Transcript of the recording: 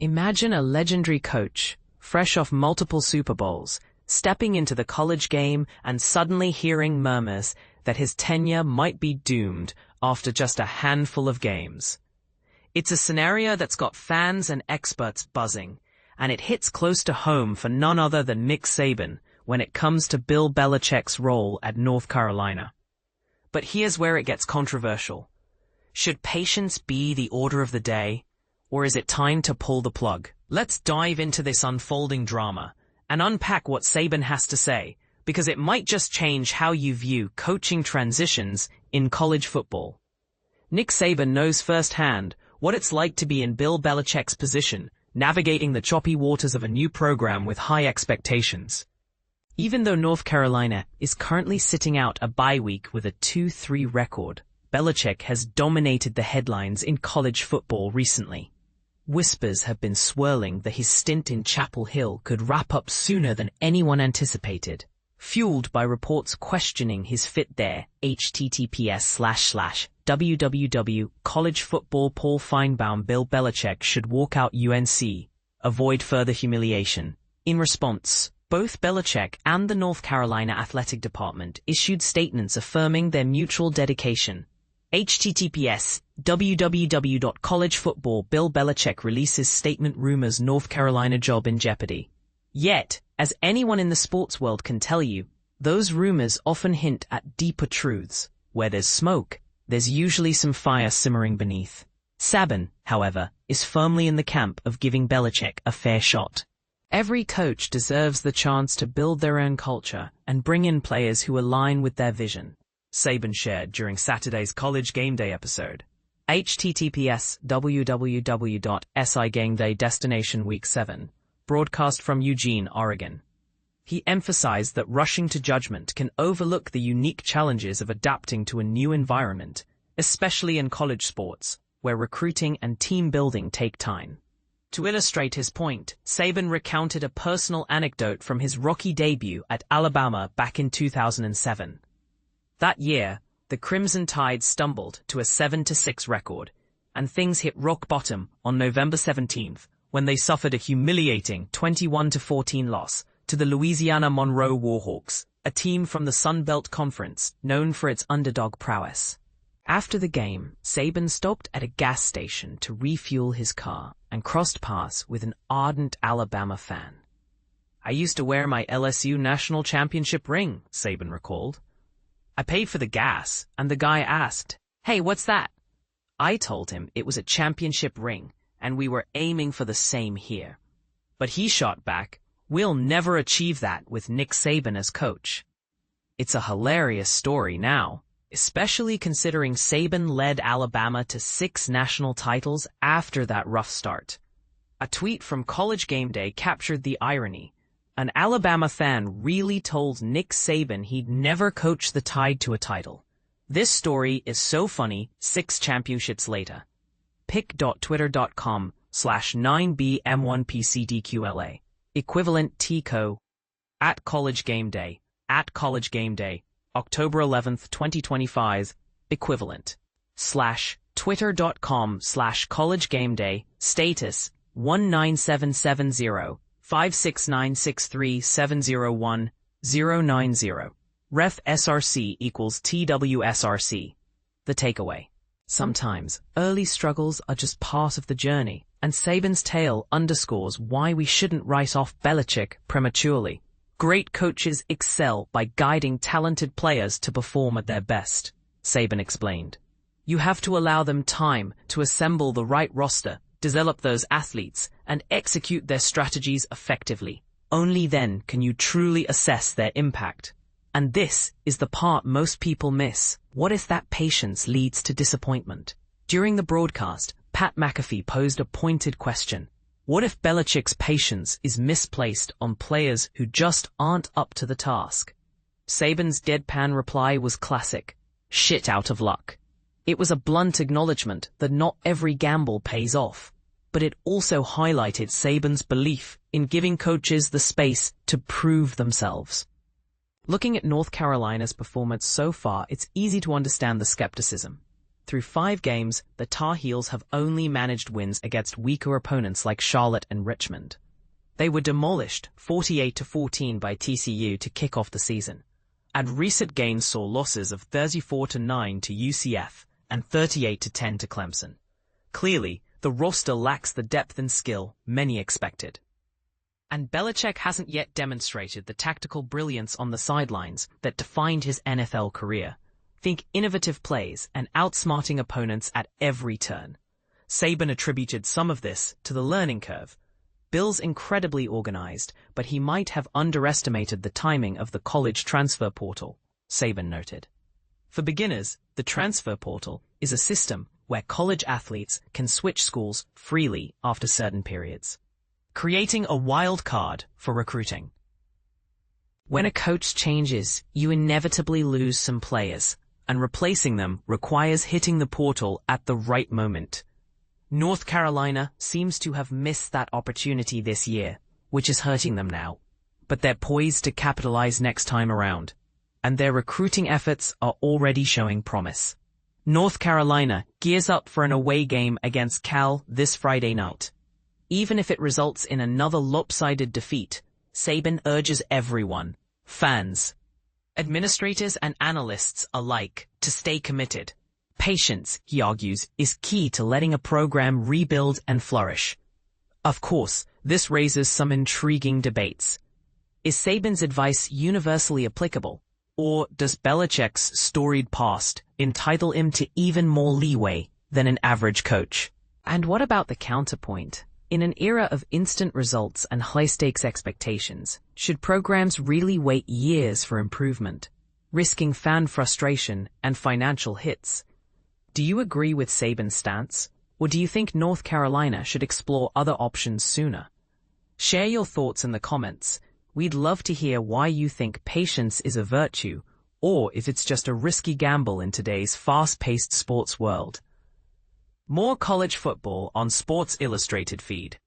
Imagine a legendary coach, fresh off multiple Super Bowls, stepping into the college game and suddenly hearing murmurs that his tenure might be doomed after just a handful of games. It's a scenario that's got fans and experts buzzing, and it hits close to home for none other than Nick Saban when it comes to Bill Belichick's role at North Carolina. But here's where it gets controversial. Should patience be the order of the day, or is it time to pull the plug? Let's dive into this unfolding drama and unpack what Saban has to say, because it might just change how you view coaching transitions in college football. Nick Saban knows firsthand what it's like to be in Bill Belichick's position, navigating the choppy waters of a new program with high expectations. Even though North Carolina is currently sitting out a bye week with a 2-3 record, Belichick has dominated the headlines in college football recently. Whispers have been swirling that his stint in Chapel Hill could wrap up sooner than anyone anticipated, fueled by reports questioning his fit there. https://www college football Paul Feinbaum Bill Belichick should walk out UNC, avoid further humiliation. In response, both Belichick and the North Carolina Athletic Department issued statements affirming their mutual dedication. https://www.collegefootball Bill Belichick releases statement rumors North Carolina job in jeopardy. Yet, as anyone in the sports world can tell you, those rumors often hint at deeper truths. Where there's smoke, there's usually some fire simmering beneath. Saban, however, is firmly in the camp of giving Belichick a fair shot. Every coach deserves the chance to build their own culture and bring in players who align with their vision, Saban shared during Saturday's College GameDay episode. https://www.SI GameDay Destination Week 7, broadcast from Eugene, Oregon. He emphasized that rushing to judgment can overlook the unique challenges of adapting to a new environment, especially in college sports, where recruiting and team building take time. To illustrate his point, Saban recounted a personal anecdote from his rookie debut at Alabama back in 2007. That year, the Crimson Tide stumbled to a 7-6 record, and things hit rock bottom on November 17th when they suffered a humiliating 21-14 loss to the Louisiana-Monroe Warhawks, a team from the Sun Belt Conference known for its underdog prowess. After the game, Saban stopped at a gas station to refuel his car and crossed paths with an ardent Alabama fan. "I used to wear my LSU national championship ring," Saban recalled. "I paid for the gas, and the guy asked, 'Hey, what's that?' I told him it was a championship ring, and we were aiming for the same here. But he shot back, 'We'll never achieve that with Nick Saban as coach.'" It's a hilarious story now, especially considering Saban led Alabama to 6 national titles after that rough start. A tweet from College GameDay captured the irony. An Alabama fan really told Nick Saban he'd never coach the Tide to a title. This story is so funny 6 championships later. pic.twitter.com/9bm1pcdqla. Equivalent TCO. @College GameDay. @College GameDay. October 11th, 2025. Equivalent. /twitter.com/College GameDay. Status 19770. 56963701090. Ref SRC equals TWSRC. The takeaway. Sometimes, early struggles are just part of the journey, and Saban's tale underscores why we shouldn't write off Belichick prematurely. Great coaches excel by guiding talented players to perform at their best, Saban explained. You have to allow them time to assemble the right roster, develop those athletes, and execute their strategies effectively. Only then can you truly assess their impact. And this is the part most people miss. What if that patience leads to disappointment? During the broadcast, Pat McAfee posed a pointed question. What if Belichick's patience is misplaced on players who just aren't up to the task? Saban's deadpan reply was classic. Shit out of luck. It was a blunt acknowledgement that not every gamble pays off, but it also highlighted Saban's belief in giving coaches the space to prove themselves. Looking at North Carolina's performance so far, it's easy to understand the skepticism. through 5 games, the Tar Heels have only managed wins against weaker opponents like Charlotte and Richmond. They were demolished 48-14 by TCU to kick off the season, and recent gains saw losses of 34-9 to UCF and 38-10 to Clemson. Clearly, the roster lacks the depth and skill many expected. And Belichich hasn't yet demonstrated the tactical brilliance on the sidelines that defined his NFL career. Think innovative plays and outsmarting opponents at every turn. Saban attributed some of this to the learning curve. Bill's incredibly organized, but he might have underestimated the timing of the college transfer portal, Saban noted. For beginners, the transfer portal is a system where college athletes can switch schools freely after certain periods, creating a wild card for recruiting. When a coach changes, you inevitably lose some players, and replacing them requires hitting the portal at the right moment. North Carolina seems to have missed that opportunity this year, which is hurting them now. But they're poised to capitalize next time around, and their recruiting efforts are already showing promise. North Carolina gears up for an away game against Cal this Friday night. Even if it results in another lopsided defeat, Saban urges everyone, fans, administrators and analysts alike, to stay committed. Patience, he argues, is key to letting a program rebuild and flourish. Of course, this raises some intriguing debates. Is Saban's advice universally applicable, or does Belichick's storied past entitle him to even more leeway than an average coach? And what about the counterpoint? In an era of instant results and high-stakes expectations, should programs really wait years for improvement, risking fan frustration and financial hits? Do you agree with Saban's stance, or do you think North Carolina should explore other options sooner? Share your thoughts in the comments. We'd love to hear why you think patience is a virtue, or if it's just a risky gamble in today's fast-paced sports world. More college football on Sports Illustrated feed.